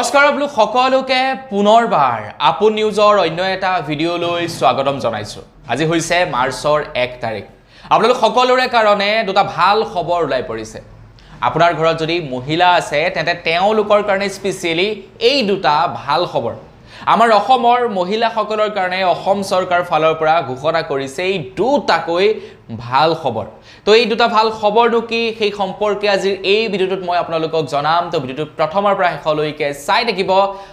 নমস্কাৰ আপোনালোক সকলোকে পুনৰবাৰ আপোন নিউজৰ অন্য এটা ভিডিঅ'লৈ স্বাগতম জনাইছো। আজি হৈছে মাৰ্চৰ 1 তাৰিখ। আপোনালোক সকলোৰে কাৰণে দুটা ভাল খবৰ ওলাই পৰিছে। আপোনাৰ ঘৰত যদি মহিলা আছে তেন্তে তেওঁলোকৰ কাৰণে স্পেচিয়ালি এই দুটা ভাল খবৰ। আমাৰ অসমৰ মহিলাসকলৰ কাৰণে অসম চৰকাৰ ফালৰ পৰা ঘোষণা কৰিছে এই দুটাকৈ ভাল খবৰ। তো এই দুটা ভাল খবৰনো কি সেই সম্পৰ্কে আজিৰ এই ভিডিঅ'টোত মই আপোনালোকক জনাম। তো ভিডিঅ'টো প্ৰথমৰ পৰা শেষলৈকে চাই থাকিব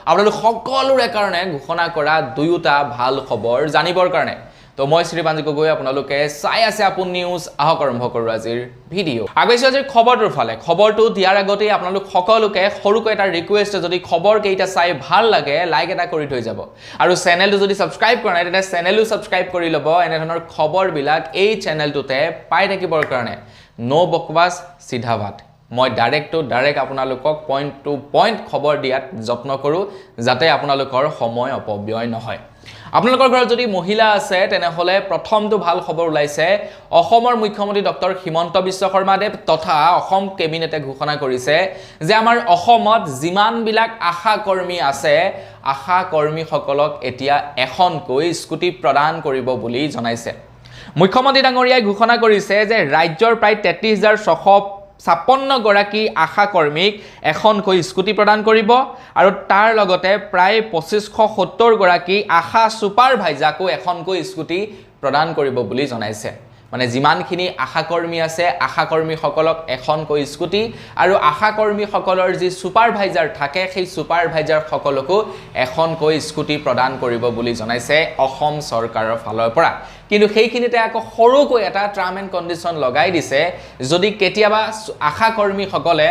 আপোনালোক সকলোৰে কাৰণে ঘোষণা কৰা দুয়োটা ভাল খবৰ জানিবৰ কাৰণে। তো মই শ্ৰীবাঞ্জি গগৈ আপোনালোকে চাই আছে আপোন নিউজ। আহক আৰম্ভ কৰোঁ আজিৰ ভিডিঅ'। আগবাইছো আজিৰ খবৰটোৰ ফালে। খবৰটো দিয়াৰ আগতেই আপোনালোক সকলোকে সৰুকৈ এটা ৰিকুৱেষ্ট, যদি খবৰ কেইটা চাই ভাল লাগে লাইক এটা কৰি থৈ যাব, আৰু চেনেলটো যদি ছাবস্ক্ৰাইব কৰা নাই তেন্তে চেনেলো ছাবস্ক্ৰাইব কৰি ল'ব এনেধৰণৰ খবৰবিলাক এই চেনেলটোতে পাই থাকিবৰ কাৰণে। নো বকৱাছ চিধা বাত, মই ডাইৰেক্ট আপোনালোকক পইণ্ট টু পইণ্ট খবৰ দিয়াত যত্ন কৰোঁ যাতে আপোনালোকৰ সময় অপব্যয় নহয়। আপোনালোকৰ ঘৰত যদি মহিলা আছে তেনেহ'লে প্ৰথমটো ভাল খবৰ ওলাইছে। অসমৰ মুখ্যমন্ত্ৰী ডক্টৰ হিমন্ত বিশ্ব শৰ্মাদেৱ তথা অসম কেবিনেটে ঘোষণা কৰিছে যে আমাৰ অসমত যিমানবিলাক আশা কৰ্মী আছে আশা কৰ্মীসকলক এতিয়া এখনকৈ স্কুটি প্ৰদান কৰিব বুলি জনাইছে। মুখ্যমন্ত্ৰী ডাঙৰীয়াই ঘোষণা কৰিছে যে ৰাজ্যৰ প্ৰায় 33,656 গৰাকী আশা কৰ্মীক এখনকৈ স্কুটি প্ৰদান কৰিব, আৰু তাৰ লগতে প্ৰায় 2570 গৰাকী আশা ছুপাৰভাইজাৰকো এখনকৈ স্কুটি প্ৰদান কৰিব বুলি জনাইছে। মানে যিমানখিনি আশা কৰ্মী আছে আশা কৰ্মীসকলক এখনকৈ স্কুটি, আৰু আশা কৰ্মীসকলৰ যি ছুপাৰভাইজাৰ থাকে সেই ছুপাৰভাইজাৰসকলকো এখনকৈ স্কুটি প্ৰদান কৰিব বুলি জনাইছে অসম চৰকাৰৰ ফালৰ পৰা। কিন্তু সেইখিনিতে আকৌ সৰুকৈ এটা টাৰ্ম এণ্ড কণ্ডিশ্যন লগাই দিছে, যদি কেতিয়াবা আশা কৰ্মীসকলে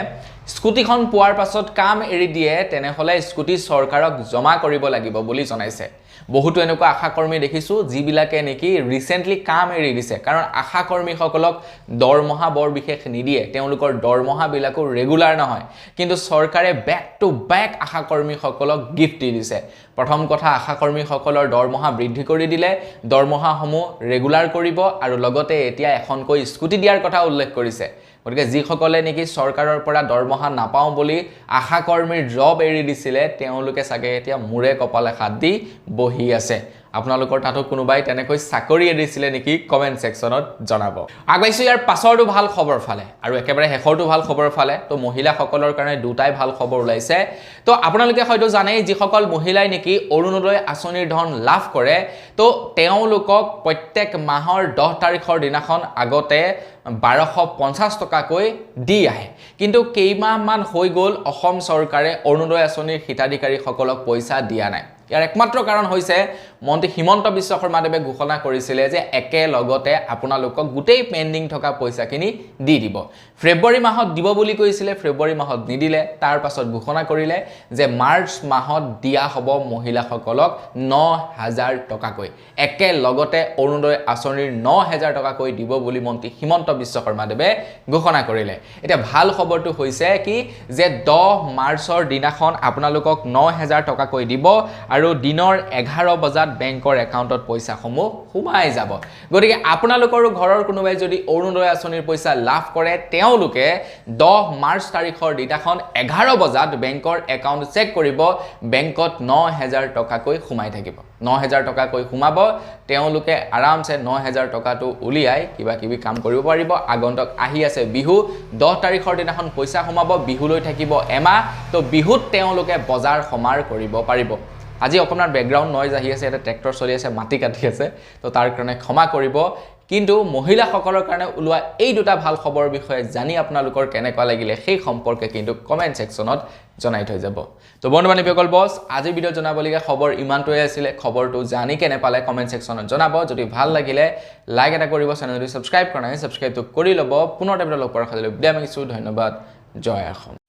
স্কুটিখন পোৱাৰ পাছত কাম এৰি দিয়ে তেনেহ'লে স্কুটি চৰকাৰক জমা কৰিব লাগিব বুলি জনাইছে। বহুতো এনেকুৱা আশা কৰ্মী দেখিছোঁ যিবিলাকে নেকি ৰিচেণ্টলি কাম এৰি দিছে, কাৰণ আশা কৰ্মীসকলক দৰমহা বৰ বিশেষ নিদিয়ে, তেওঁলোকৰ দৰমহাবিলাকো ৰেগুলাৰ নহয়, কিন্তু চৰকাৰে বেক টু বেক আশা কৰ্মীসকলক গিফ্ট দি দিছে। প্ৰথম কথা, আশা কৰ্মীসকলৰ দৰমহা বৃদ্ধি কৰি দিলে, দৰমহাসমূহ ৰেগুলাৰ কৰিব, আৰু লগতে এতিয়া এখনকৈ স্কুটি দিয়াৰ কথা উল্লেখ কৰিছে। গতিকে যিসকলে নেকি চৰকাৰৰ পৰা দৰমহা নাপাওঁ বুলি আশা কৰ্মীৰ জব এৰি দিছিলে তেওঁলোকে চাগে এতিয়া মূৰে কপালে হাত দি বহি আছে। আপোনালোকৰ তাতো কোনোবাই তেনেকৈ চাকৰি এৰিছিলে নেকি কমেণ্ট ছেকশ্যনত জনাব। আগবাইছোঁ ইয়াৰ পাছৰটো ভাল খবৰ ফালে, আৰু একেবাৰে শেষৰটো ভাল খবৰ ফালে। তো মহিলাসকলৰ কাৰণে দুটাই ভাল খবৰ ওলাইছে। তো আপোনালোকে হয়তো জানেই যিসকল মহিলাই নেকি অৰুণোদয় আঁচনিৰ ধন লাভ কৰে, তো তেওঁলোকক প্ৰত্যেক মাহৰ 10 তাৰিখৰ দিনাখন আগতে 1250 টকাকৈ দি আহে। কিন্তু কেইমাহমান হৈ গ'ল অসম চৰকাৰে অৰুণোদয় আঁচনিৰ হিতাধিকাৰীসকলক পইচা দিয়া নাই। ইয়াৰ একমাত্ৰ কাৰণ হৈছে মন্ত্ৰী হিমন্ত বিশ্ব শৰ্মাদেৱে ঘোষণা কৰিছিলে যে একেলগতে আপোনালোকক গোটেই পেণ্ডিং থকা পইচাখিনি দি দিব। ফেব্ৰুৱাৰী মাহত দিব বুলি কৈছিলে, ফেব্ৰুৱাৰী মাহত নিদিলে। তাৰ পাছত ঘোষণা কৰিলে যে মাৰ্চ মাহত দিয়া হ'ব মহিলাসকলক 9,000 টকাকৈ, একেলগতে অৰুণোদয় আঁচনিৰ 9,000 টকাকৈ দিব বুলি মন্ত্ৰী হিমন্ত বিশ্ব শৰ্মাদেৱে ঘোষণা কৰিলে। এতিয়া ভাল খবৰটো হৈছে কি যে 10 মাৰ্চৰ দিনাখন আপোনালোকক 9,000 টকাকৈ দিব, আৰু দিনৰ 11 বজাত বেংকৰ একাউণ্টত পইচাসমূহ সোমাই যাব। গতিকে আপোনালোকৰো ঘৰৰ কোনোবাই যদি অৰুণোদয় আঁচনিৰ পইচা লাভ কৰে তেওঁলোকে 10 মাৰ্চ তাৰিখৰ দিনাখন 11 বজাত বেংকৰ একাউণ্ট চেক কৰিব, বেংকত 9,000 টকাকৈ সোমাই থাকিব। 9,000 টকাকৈ সোমাব, তেওঁলোকে আৰামছে 9,000 টকাটো উলিয়াই কিবা কিবি কাম কৰিব পাৰিব। আগন্তুক আহি আছে বিহু, 10 তাৰিখৰ দিনাখন পইচা সোমাব, বিহুলৈ থাকিব এমাহ। তো বিহুত তেওঁলোকে বজাৰ সমাৰ কৰিব পাৰিব। আজি অকণমান বেকগ্ৰাউণ্ড নইজ আহি আছে, এটা ট্ৰেক্টৰ চলি আছে, মাটি কাটি আছে, তো তাৰ কাৰণে ক্ষমা কৰিব। কিন্তু মহিলাসকলৰ কাৰণে ওলোৱা এই দুটা ভাল খবৰৰ বিষয়ে জানি আপোনালোকৰ কেনেকুৱা লাগিলে সেই সম্পৰ্কে কিন্তু কমেণ্ট ছেকশ্যনত জনাই থৈ যাব। তো বন্ধু বান্ধৱীসকল, বছ আজিৰ ভিডিঅ'ত জনাবলগীয়া খবৰ ইমানটোৱে আছিলে। খবৰটো জানি কেনে পালে কমেণ্ট ছেকশ্যনত জনাব। যদি ভাল লাগিলে লাইক এটা কৰিব, চেনেলটো ছাবস্ক্ৰাইব কৰা নাই ছাবস্ক্ৰাইবটো কৰি ল'ব। পুনৰ এটা ভিডিঅ' লগ পোৱাৰ খালি বিদায় মাগিছোঁ। ধন্যবাদ। জয় অসম।